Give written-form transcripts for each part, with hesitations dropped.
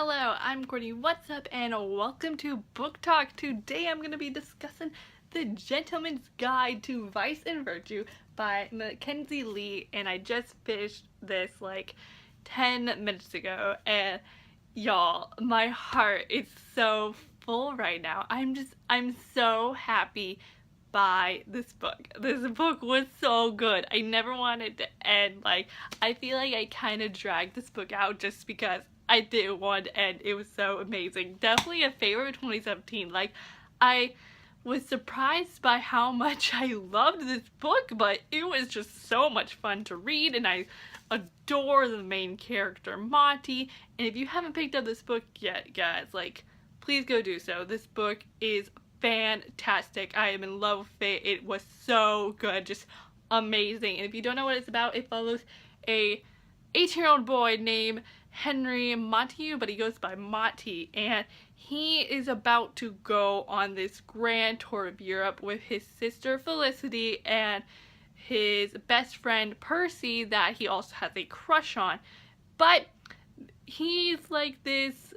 Hello, I'm Courtney. What's up? And welcome to Book Talk. Today I'm going to be discussing The Gentleman's Guide to Vice and Virtue by Mackenzi Lee, and I just finished this like 10 minutes ago, and y'all, my heart is so full right now. I'm so happy by this book. This book was so good. I never wanted to end. Like, I feel like I kind of dragged this book out just because I didn't want to end. It was so amazing. Definitely a favorite of 2017. Like, I was surprised by how much I loved this book, but it was just so much fun to read, and I adore the main character, Monty. And if you haven't picked up this book yet, guys, like, please go do so. This book is fantastic. I am in love with it. It was so good, just amazing. And if you don't know what it's about, it follows a 18-year-old boy named Henry Montague, but he goes by Monty, and he is about to go on this grand tour of Europe with his sister Felicity and his best friend Percy that he also has a crush on. But he's like this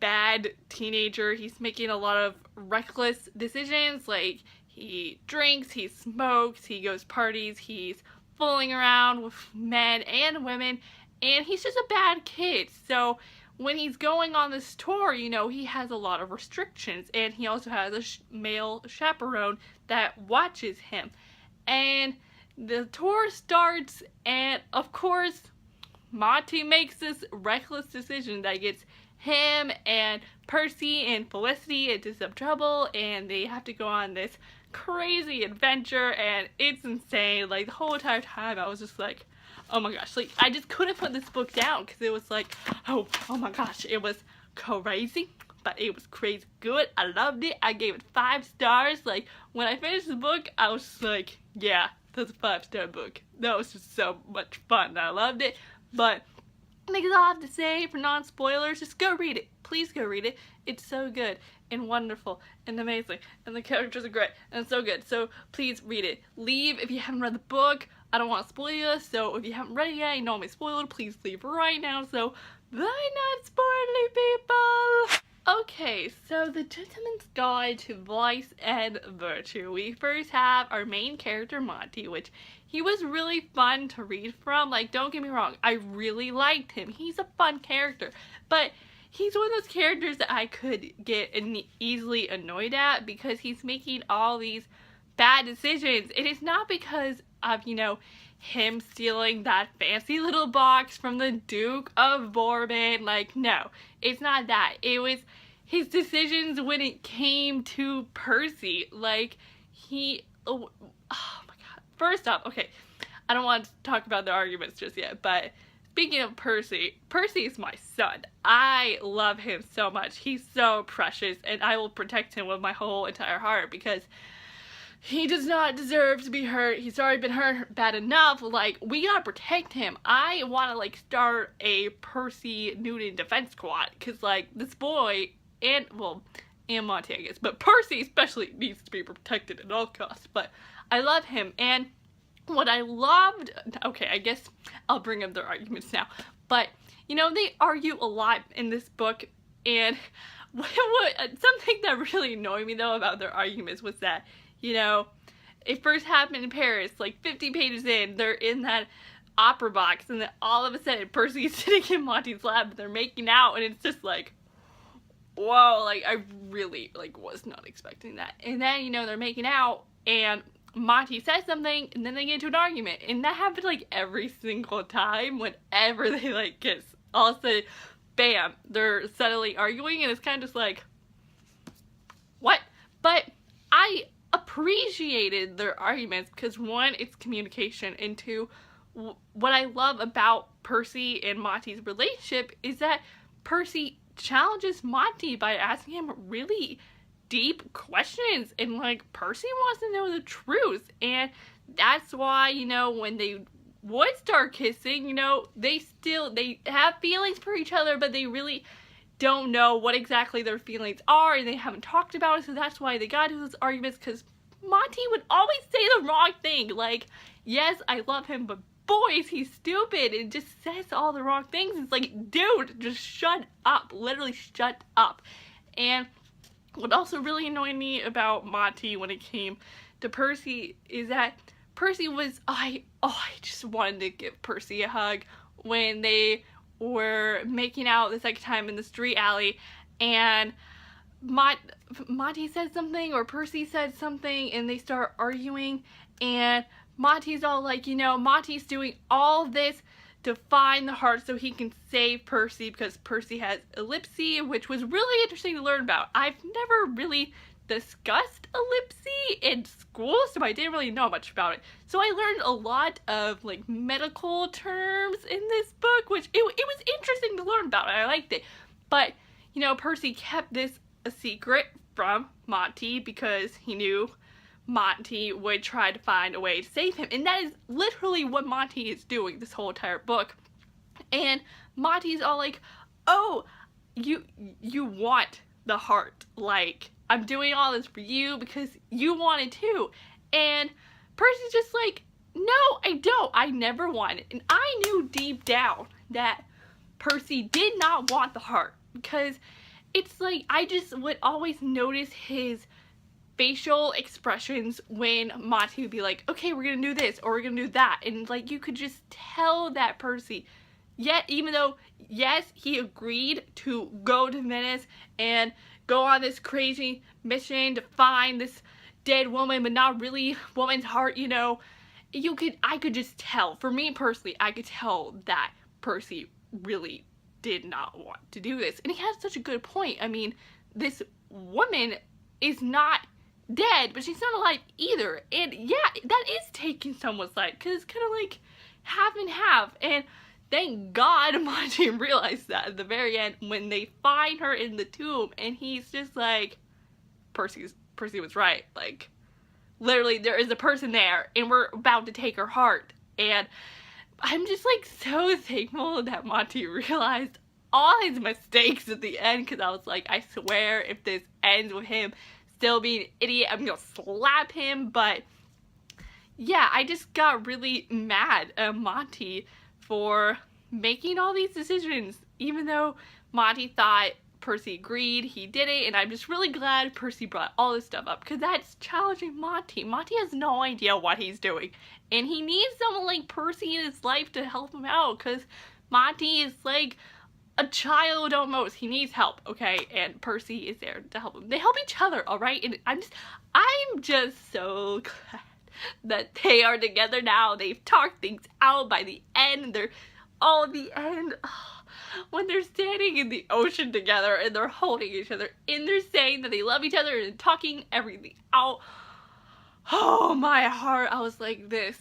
bad teenager. He's making a lot of reckless decisions. Like, he drinks, he smokes, he goes parties, he's fooling around with men and women, and he's just a bad kid. So when he's going on this tour, you know, he has a lot of restrictions, and he also has a male chaperone that watches him. And the tour starts, and of course Monty makes this reckless decision that gets him and Percy and Felicity into some trouble, and they have to go on this crazy adventure, and it's insane. Like, the whole entire time I was just like, oh my gosh, like, I just couldn't put this book down because it was like, oh my gosh, it was crazy, but it was crazy good. I loved it. I gave it 5 stars. Like, when I finished the book, I was just like, yeah, that's a 5-star book. That was just so much fun. I loved it. But I think all I have to say for non-spoilers, just go read it. Please go read it. It's so good and wonderful and amazing, and the characters are great and so good. So please read it. Leave if you haven't read the book. I don't want to spoil you, so if you haven't read it yet, you know I'm spoiled, please leave right now. So bye, not spoiling people. Okay, so The Gentleman's Guide to Vice and Virtue. We first have our main character, Monty, which he was really fun to read from. Like, don't get me wrong, I really liked him. He's a fun character, but he's one of those characters that I could get easily annoyed at because he's making all these bad decisions. It is not because of, you know, him stealing that fancy little box from the Duke of Bourbon. Like, no, it's not that. It was his decisions when it came to Percy. Like, oh my god. First off, okay, I don't want to talk about the arguments just yet, but speaking of Percy, Percy is my son. I love him so much. He's so precious, and I will protect him with my whole entire heart because he does not deserve to be hurt. He's already been hurt bad enough. Like, we gotta protect him. I want to, like, start a Percy Newton defense squad because, like, this boy and Monty, I guess, but Percy especially needs to be protected at all costs. But I love him, and what I loved, okay, I guess I'll bring up their arguments now, but, you know, they argue a lot in this book, and something that really annoyed me, though, about their arguments was that, you know, it first happened in Paris, like 50 pages in, they're in that opera box, and then all of a sudden Percy's sitting in Monty's lap, and they're making out, and it's just like, whoa, like, I really, like, was not expecting that. And then, you know, they're making out, and Monty says something, and then they get into an argument, and that happened, like, every single time. Whenever they, like, kiss, all of a sudden, bam, they're suddenly arguing, and it's kind of just like, what? But I appreciated their arguments because, one, it's communication, and two, what I love about Percy and Monty's relationship is that Percy challenges Monty by asking him really deep questions, and, like, Percy wants to know the truth, and that's why, you know, when they would start kissing, you know, they have feelings for each other, but they really don't know what exactly their feelings are, and they haven't talked about it, so that's why they got into those arguments, because Monty would always say the wrong thing. Like, yes, I love him, but boy, is he stupid and just says all the wrong things. It's like, dude, just shut up. Literally shut up. And what also really annoyed me about Monty when it came to Percy is that Percy was, I just wanted to give Percy a hug when they were making out the second time in the street alley, and Monty said something, or Percy said something, and they start arguing, and Monty's all like, you know, Monty's doing all this to find the heart so he can save Percy because Percy has epilepsy, which was really interesting to learn about. I've never really discussed epilepsy in school, so I didn't really know much about it. So I learned a lot of like medical terms in this book, which it was interesting to learn about, and I liked it. But, you know, Percy kept this a secret from Monty because he knew Monty would try to find a way to save him, and that is literally what Monty is doing this whole entire book. And Monty's all like, oh, you want the heart, like, I'm doing all this for you because you want it too. And Percy's just like, no, I don't. I never wanted it. And I knew deep down that Percy did not want the heart, because it's like, I just would always notice his facial expressions when Monty would be like, okay, we're gonna do this, or we're gonna do that. And like, you could just tell that Percy, yet even though, yes, he agreed to go to Venice and go on this crazy mission to find this dead woman, but not really woman's heart, you know, I could just tell, for me personally, I could tell that Percy really did not want to do this. And he has such a good point. I mean, this woman is not dead, but she's not alive either. And yeah, that is taking someone's life, because it's kind of like half and half. And thank God Monty realized that at the very end when they find her in the tomb, and he's just like, Percy was right. Like, literally, there is a person there, and we're about to take her heart. And I'm just like so thankful that Monty realized all his mistakes at the end, because I was like, I swear if this ends with him still being an idiot, I'm gonna slap him. But yeah, I just got really mad at Monty for making all these decisions, even though Monty thought Percy agreed, he did it. And I'm just really glad Percy brought all this stuff up, because that's challenging Monty. Monty has no idea what he's doing, and he needs someone like Percy in his life to help him out, because Monty is like a child almost. He needs help, okay? And Percy is there to help him. They help each other, alright? And I'm just so glad that they are together now. They've talked things out by the end. When they're standing in the ocean together and they're holding each other and they're saying that they love each other and talking everything out. Oh, my heart. I was like, this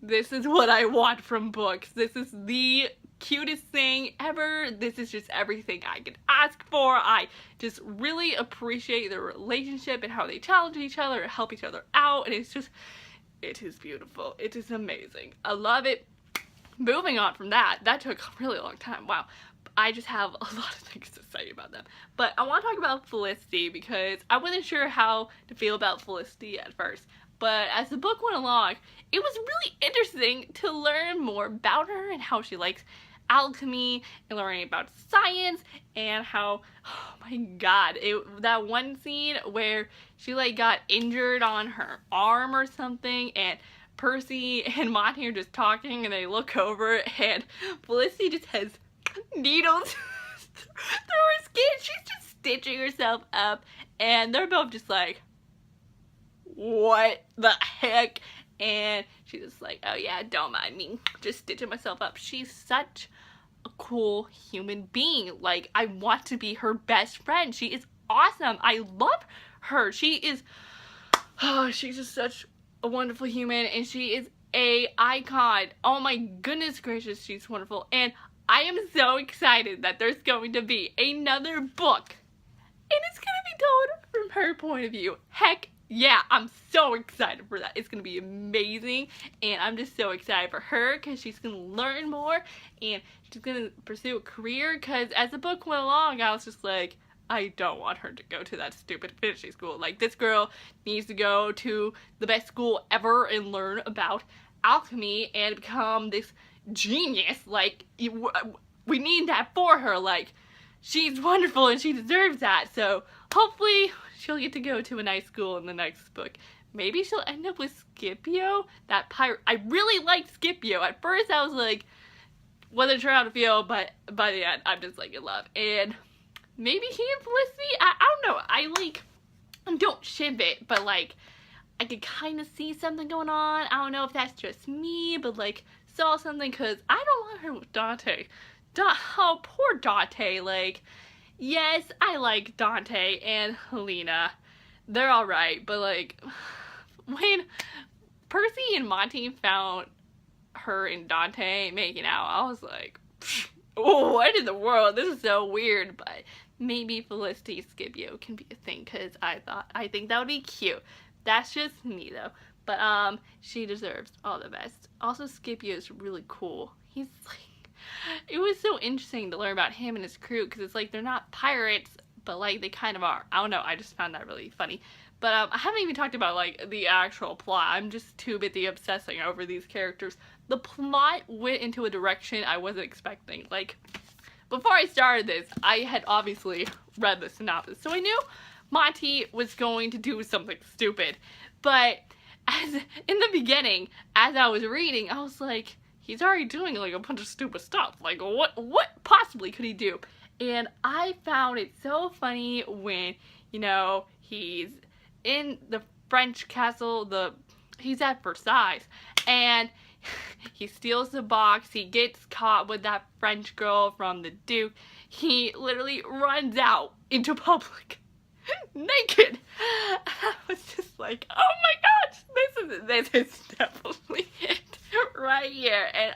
is what I want from books. This is the cutest thing ever. This is just everything I could ask for. I just really appreciate their relationship and how they challenge each other and help each other out. And it is beautiful. It is amazing. I love it. Moving on from that took a really long time. Wow. I just have a lot of things to say about them. But I want to talk about Felicity, because I wasn't sure how to feel about Felicity at first. But as the book went along, it was really interesting to learn more about her and how she likes alchemy and learning about science, and how, oh my god, that one scene where she like got injured on her arm or something, and Percy and Monty are just talking, and they look over, and Felicity just has needles through her skin. She's just stitching herself up, and they're both just like, what the heck? And she's just like, oh yeah, don't mind me, just stitching myself up. She's such a cool human being. Like, I want to be her best friend. She is awesome. I love her. She is, oh, she's just such a wonderful human, and she is a icon. Oh my goodness gracious, she's wonderful. And I am so excited that there's going to be another book, and it's gonna be told from her point of view. Heck yeah, I'm so excited for that. It's gonna be amazing, and I'm just so excited for her, because she's gonna learn more and she's gonna pursue a career. Because as the book went along, I was just like, I don't want her to go to that stupid finishing school. Like, this girl needs to go to the best school ever and learn about alchemy and become this genius. Like, we need that for her. Like, she's wonderful and she deserves that. So hopefully she'll get to go to a nice school in the next book. Maybe she'll end up with Scipio, that pirate. I really liked Scipio. At first I was like, wasn't sure how to feel, but by the end I'm just like in love. And maybe he and Felicity, I don't know. I like, don't ship it, but like, I could kind of see something going on. I don't know if that's just me, but like, saw something, because I don't want her with Dante. Oh, poor Dante. Like, yes, I like Dante and Helena. They're alright, but like, when Percy and Monty found her and Dante making out, I was like, oh, what in the world? This is so weird. But maybe Felicity Scipio can be a thing, because I think that would be cute. That's just me though. But she deserves all the best. Also, Scipio is really cool. He's like, it was so interesting to learn about him and his crew, because it's like they're not pirates, but like they kind of are. I don't know, I just found that really funny. But I haven't even talked about like the actual plot. I'm just too busy obsessing over these characters. The plot went into a direction I wasn't expecting. Like, before I started this, I had obviously read the synopsis, so I knew Monty was going to do something stupid. But as in the beginning, as I was reading, I was like, he's already doing like a bunch of stupid stuff. Like, what possibly could he do? And I found it so funny when, you know, he's in the French castle, he's at Versailles, and he steals the box, he gets caught with that French girl from the Duke, he literally runs out into public naked. I was just like, oh my gosh, this is definitely it right here. And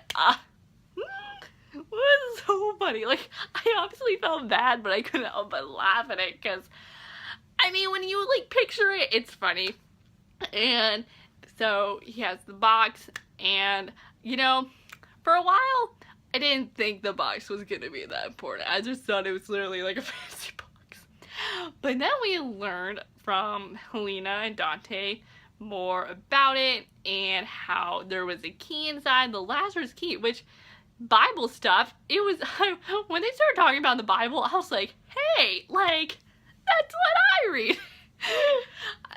it was so funny. Like, I obviously felt bad, but I couldn't help but laugh at it, because I mean, when you like picture it, it's funny. And so he has the box, and you know, for a while I didn't think the box was gonna be that important. I just thought it was literally like a fancy box. But then we learned from Helena and Dante more about it, and how there was a key inside, the Lazarus key, which Bible stuff, it was, when they started talking about the Bible, I was like, hey, like, that's what I read.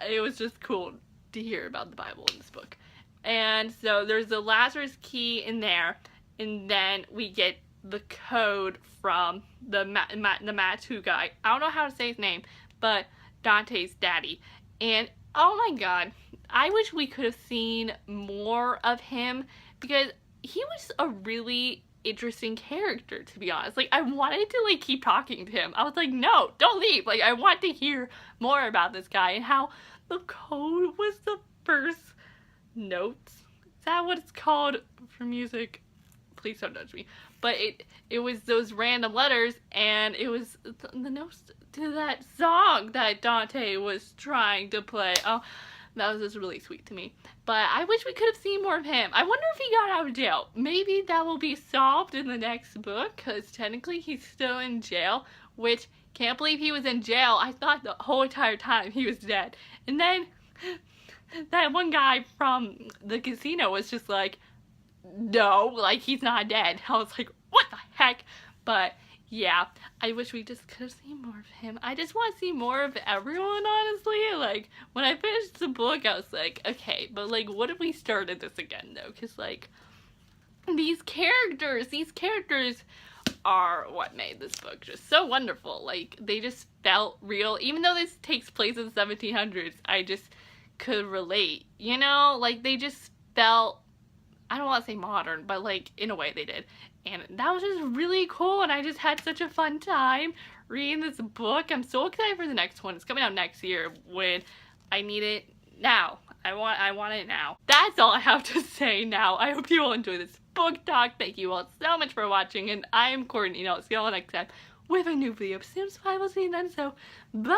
It was just cool to hear about the Bible in this book. And so there's the Lazarus key in there, and then we get the code from the Matu guy. I don't know how to say his name, but Dante's daddy. And oh my god, I wish we could have seen more of him, because he was a really interesting character, to be honest. Like, I wanted to like keep talking to him. I was like, no, don't leave. Like, I want to hear more about this guy, and how the code was the first notes. Is that what it's called for music? Please don't judge me. But it was those random letters, and it was the notes to that song that Dante was trying to play. Oh, that was just really sweet to me. But I wish we could have seen more of him. I wonder if he got out of jail. Maybe that will be solved in the next book, because technically he's still in jail, which, can't believe he was in jail. I thought the whole entire time he was dead. And then that one guy from the casino was just like, no, like, he's not dead. I was like, what the heck? But yeah, I wish we just could have seen more of him. I just want to see more of everyone, honestly. Like, when I finished the book, I was like, okay, but like, what if we started this again, though? Because like, these characters are what made this book just so wonderful. Like, they just felt real. Even though this takes place in the 1700s, I just could relate, you know? Like, they just felt, I don't want to say modern, but like, in a way they did. And that was just really cool, and I just had such a fun time reading this book. I'm so excited for the next one. It's coming out next year, when I need it now. I want it now. That's all I have to say now. I hope you all enjoy this book talk. Thank you all so much for watching, and I am Courtney, and I'll see you all next time with a new video. So I will see you then, so bye!